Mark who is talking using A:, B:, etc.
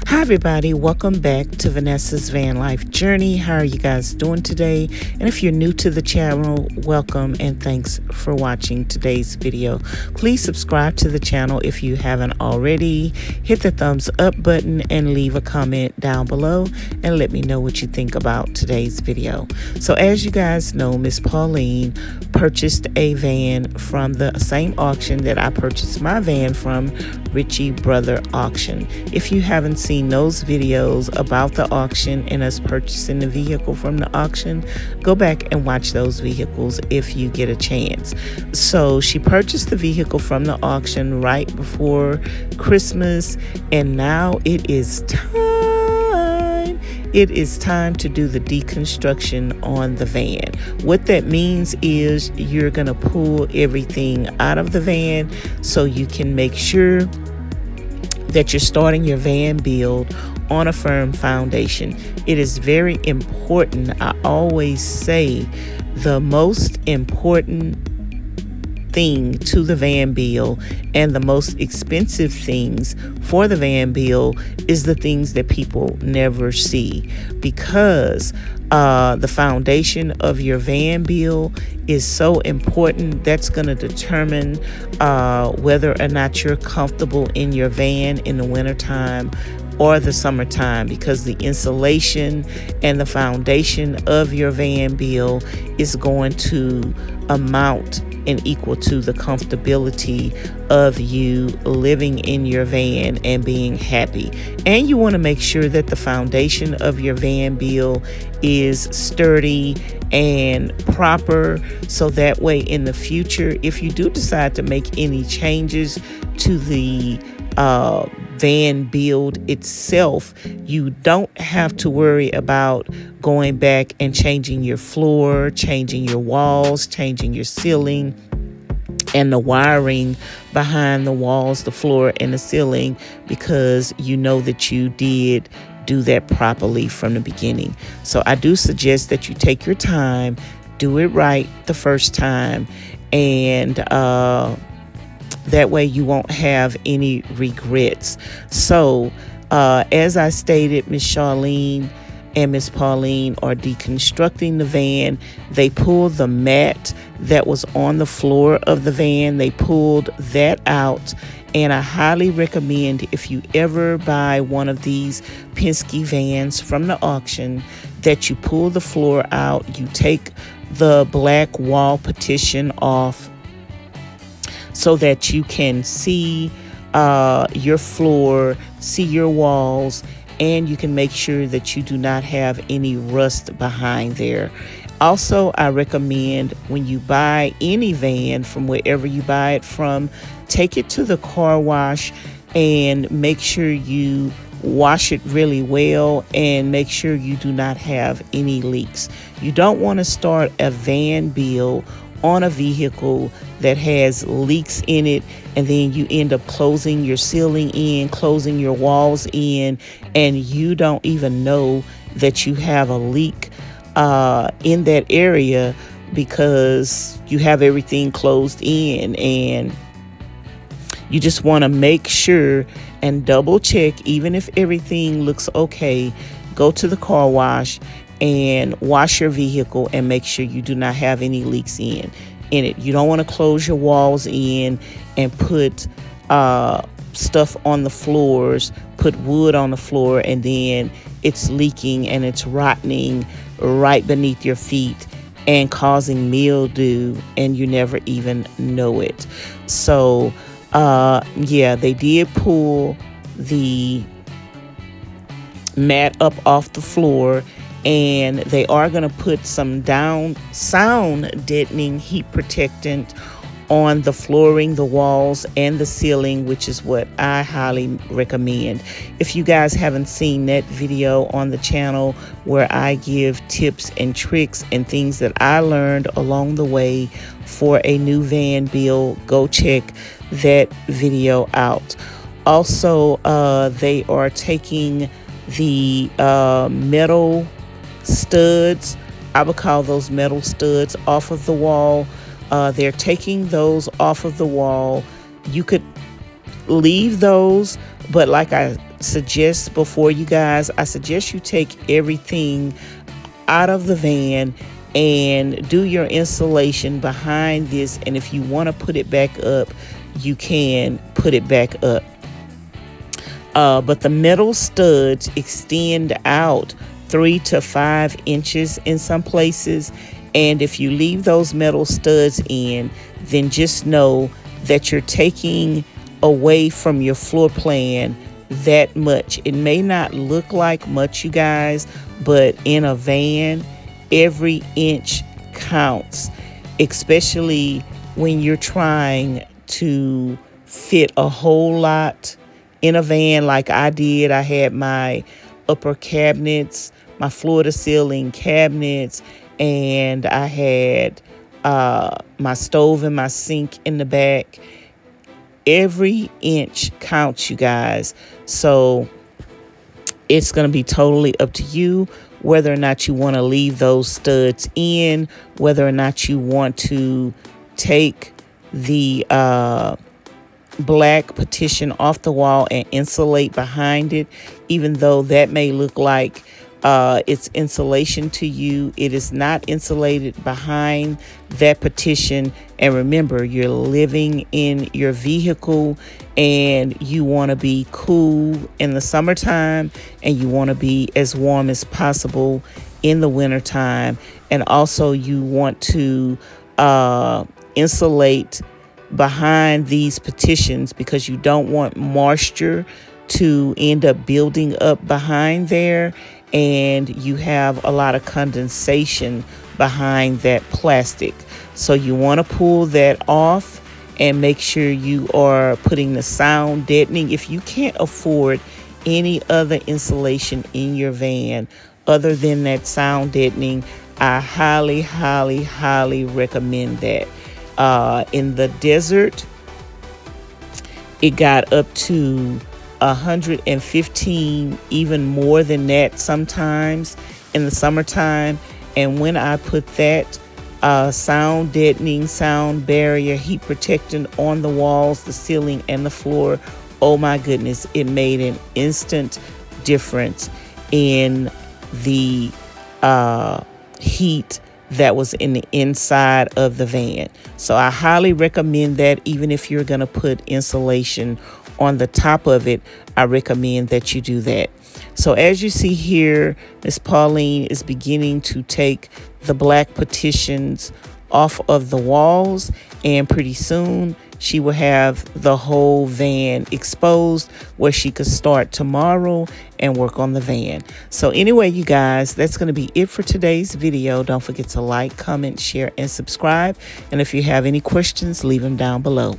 A: Hi everybody, welcome back to Vanessa's Van Life Journey. How are you guys doing today? And if you're new to the channel, welcome and thanks for watching today's video. Please subscribe to the channel if you haven't already. Hit the thumbs up button and leave a comment down below and let me know what you think about today's video. So as you guys know, Miss Pauline purchased a van from the same auction that I purchased my van from, Ritchie Brother Auction. If you haven't seen those videos about the auction and us purchasing the vehicle from the auction, go back and watch those vehicles if you get a chance. So she purchased the vehicle from the auction right before Christmas, and now it is time. It is time to do the deconstruction on the van. What that means is you're going to pull everything out of the van so you can make sure that you're starting your van build on a firm foundation. It is very important. I always say the most important thing to the van build and the most expensive things for the van build is the things that people never see, because the foundation of your van build is so important. That's going to determine whether or not you're comfortable in your van in the wintertime or the summertime, because the insulation and the foundation of your van build is going to amount and equal to the comfortability of you living in your van and being happy. And you want to make sure that the foundation of your van build is sturdy and proper, so that way in the future, if you do decide to make any changes to the van build itself, you don't have to worry about going back and changing your floor, changing your walls, changing your ceiling and the wiring behind the walls, the floor and the ceiling, because you know that you did do that properly from the beginning. So I do suggest that you take your time, do it right the first time, and that way you won't have any regrets. So as I stated, Miss Charlene and Miss Pauline are deconstructing the van. They pulled the mat that was on the floor of the van. They pulled that out. And I highly recommend, if you ever buy one of these Penske vans from the auction, that you pull the floor out, you take the black wall partition off so that you can see your floor, see your walls, and you can make sure that you do not have any rust behind there. Also, I recommend when you buy any van from wherever you buy it from, take it to the car wash and make sure you wash it really well and make sure you do not have any leaks. You don't want to start a van build on a vehicle that has leaks in it, and then you end up closing your ceiling in, closing your walls in, and you don't even know that you have a leak in that area because you have everything closed in. And you just want to make sure and double check, even if everything looks okay, go to the car wash and wash your vehicle and make sure you do not have any leaks in it. You don't want to close your walls in and put stuff on the floors, put wood on the floor, and then it's leaking and it's rotting right beneath your feet and causing mildew, and you never even know it. So yeah, they did pull the mat up off the floor, and they are going to put some down sound deadening heat protectant on the flooring, the walls, and the ceiling, which is what I highly recommend. If you guys haven't seen that video on the channel where I give tips and tricks and things that I learned along the way for a new van build, go check that video out. Also, they are taking the metal studs, I would call those metal studs, off of the wall. They're taking those off of the wall. You could leave those, but like I suggest before, you guys, I suggest you take everything out of the van and do your insulation behind this. And if you want to put it back up, you can put it back up. But the metal studs extend out 3 to 5 inches in some places. And if you leave those metal studs in, then just know that you're taking away from your floor plan that much. It may not look like much, you guys, but in a van, every inch counts, especially when you're trying to fit a whole lot in a van like I did. I had my upper cabinets, my floor-to-ceiling cabinets, and I had my stove and my sink in the back. Every inch counts, you guys. So it's going to be totally up to you whether or not you want to leave those studs in, whether or not you want to take the black partition off the wall and insulate behind it. Even though that may look like it's insulation to you, it is not insulated behind that partition. And remember, you're living in your vehicle and you want to be cool in the summertime and you want to be as warm as possible in the wintertime. And also you want to insulate behind these partitions because you don't want moisture to end up building up behind there, and you have a lot of condensation behind that plastic. So you want to pull that off and make sure you are putting the sound deadening. If you can't afford any other insulation in your van other than that sound deadening, I highly, highly, highly recommend that. In the desert, it got up to 115, even more than that sometimes in the summertime. And when I put that sound deadening, sound barrier, heat protectant on the walls, the ceiling, and the floor, oh my goodness, it made an instant difference in the heat that was in the inside of the van. So I highly recommend that. Even if you're going to put insulation on the top of it, I recommend that you do that. So as you see here, Miss Pauline is beginning to take the black partitions off of the walls, and pretty soon she will have the whole van exposed where she could start tomorrow and work on the van. So anyway, you guys, that's going to be it for today's video. Don't forget to like, comment, share, and subscribe. And if you have any questions, leave them down below.